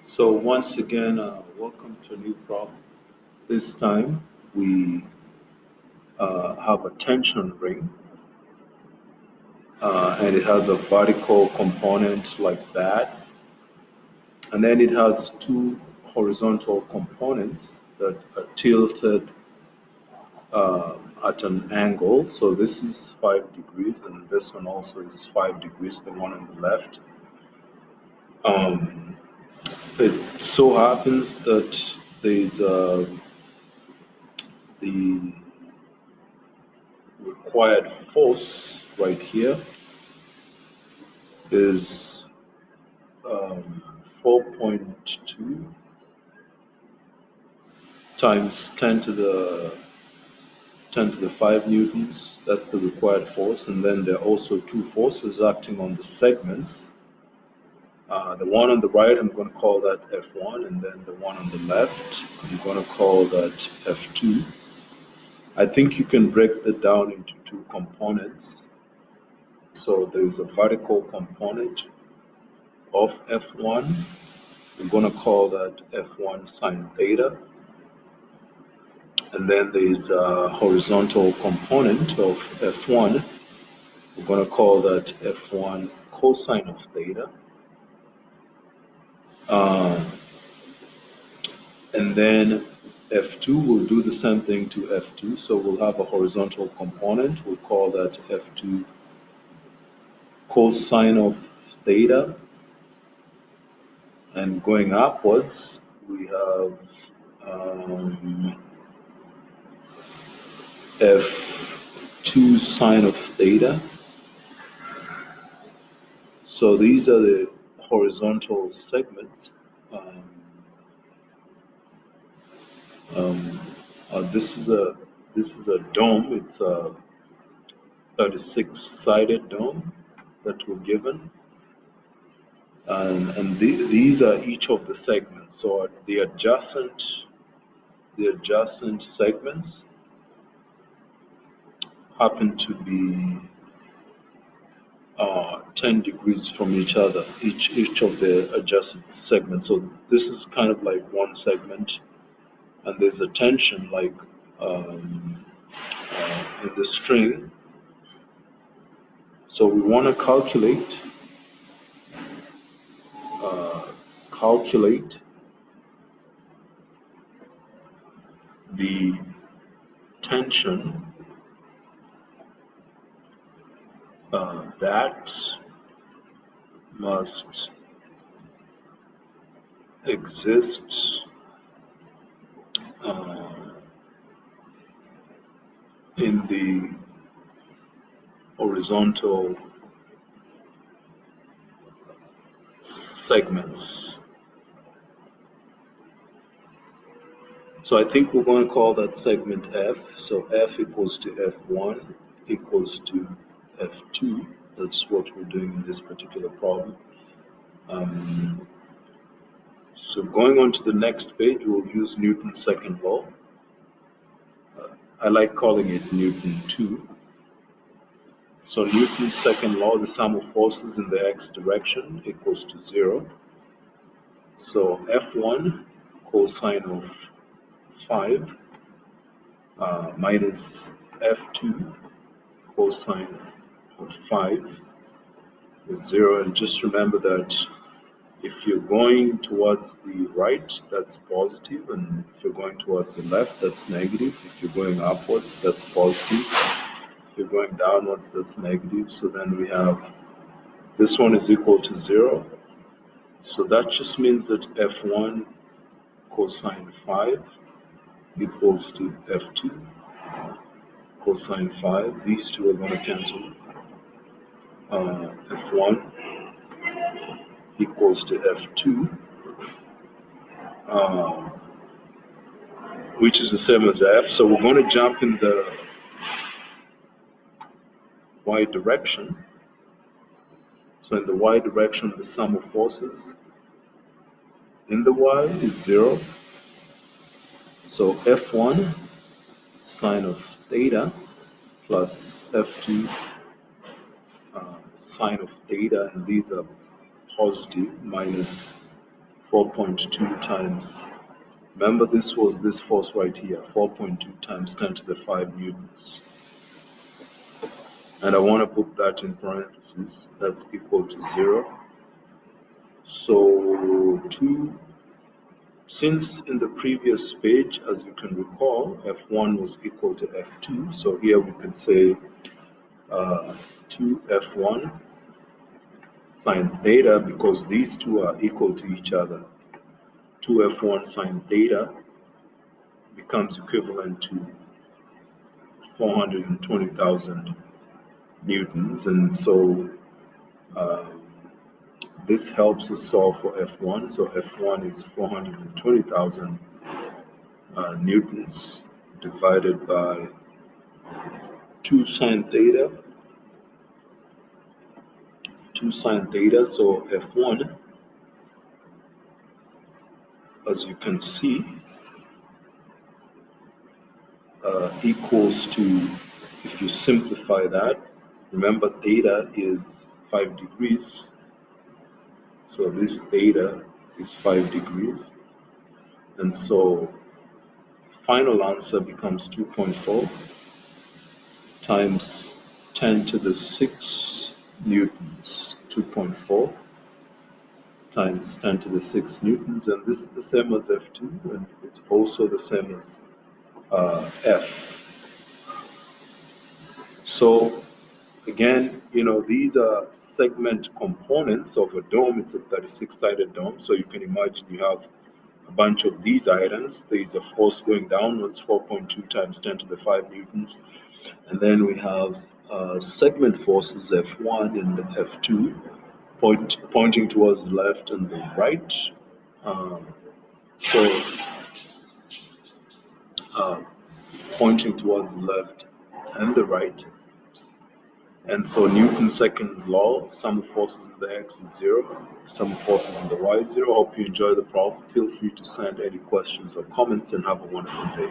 So once again, welcome to a new problem. This time we have a tension ring, and it has a vertical component like that, and then it has two horizontal components that are tilted at an angle. So this is 5 degrees, and this one also is 5 degrees, the one on the left. Um, it so happens that there's the required force right here is 4.2 times 10 to the 5 newtons. That's the required force, and then there are also two forces acting on the segments. The one on the right, I'm going to call that F1, and then the one on the left, I'm going to call that F2. I think you can break that down into two components. So there's a vertical component of F1. I'm going to call that F1 sine theta. And then there's a horizontal component of F1. We're going to call that F1 cosine of theta. And then F2 will do the same thing to F2. So we'll have a horizontal component. We'll call that F2 cosine of theta. And going upwards, we have F2 sine of theta. So these are the horizontal segments. This is a dome. It's a 36-sided dome that we're given, and these are each of the segments. So the adjacent segments happen to be 10 degrees from each other, each of the adjacent segments. So this is kind of like one segment, and there's a tension like in the string. So we want to calculate the tension that must exist in the horizontal segments. So I think we're going to call that segment F. So F equals to F1 equals to F2. That's what we're doing in this particular problem. So going on to the next page, we'll use Newton's second law. I like calling it Newton 2. So Newton's second law, the sum of forces in the x direction equals to 0. So F1 cosine of 5 minus F2 cosine of 5 is 0. And just remember that if you're going towards the right, that's positive, and if you're going towards the left, that's negative. If you're going upwards, that's positive. If you're going downwards, that's negative. So then we have this one is equal to 0. So that just means that F1 cosine 5 equals to F2 cosine 5. These two are going to cancel. F1 equals to F2, which is the same as F. So we're going to jump in the y direction. So in the y direction, the sum of forces in the y is 0. So F1 sine of theta plus F2 sine of theta, and these are positive, minus 4.2 times, remember this was this force right here, 4.2 times 10 to the 5 newtons. And I want to put that in parentheses, that's equal to 0. So since in the previous page, as you can recall, F1 was equal to F2, so here we could say 2F1 sine theta, because these two are equal to each other. 2F1 sine theta becomes equivalent to 420,000 newtons, and so this helps us solve for F1. So F1 is 420,000 newtons divided by 2 sine theta. 2 sine theta, so F1, as you can see, equals to, if you simplify that, remember theta is 5 degrees, so this theta is 5 degrees, and so final answer becomes 2.4 times 10 to the 6 newtons. 2.4 times 10 to the 6 newtons, and this is the same as F2, and it's also the same as F. So again, these are segment components of a dome. It's a 36-sided dome, so you can imagine you have a bunch of these items. There is a force going downwards, 4.2 times 10 to the 5 newtons, and then we have segment forces F1 and F2 pointing towards the left and the right. So pointing towards the left and the right. And so Newton's second law, sum of forces in the x is 0, sum of forces in the y is 0. Hope you enjoy the problem. Feel free to send any questions or comments, and have a wonderful day.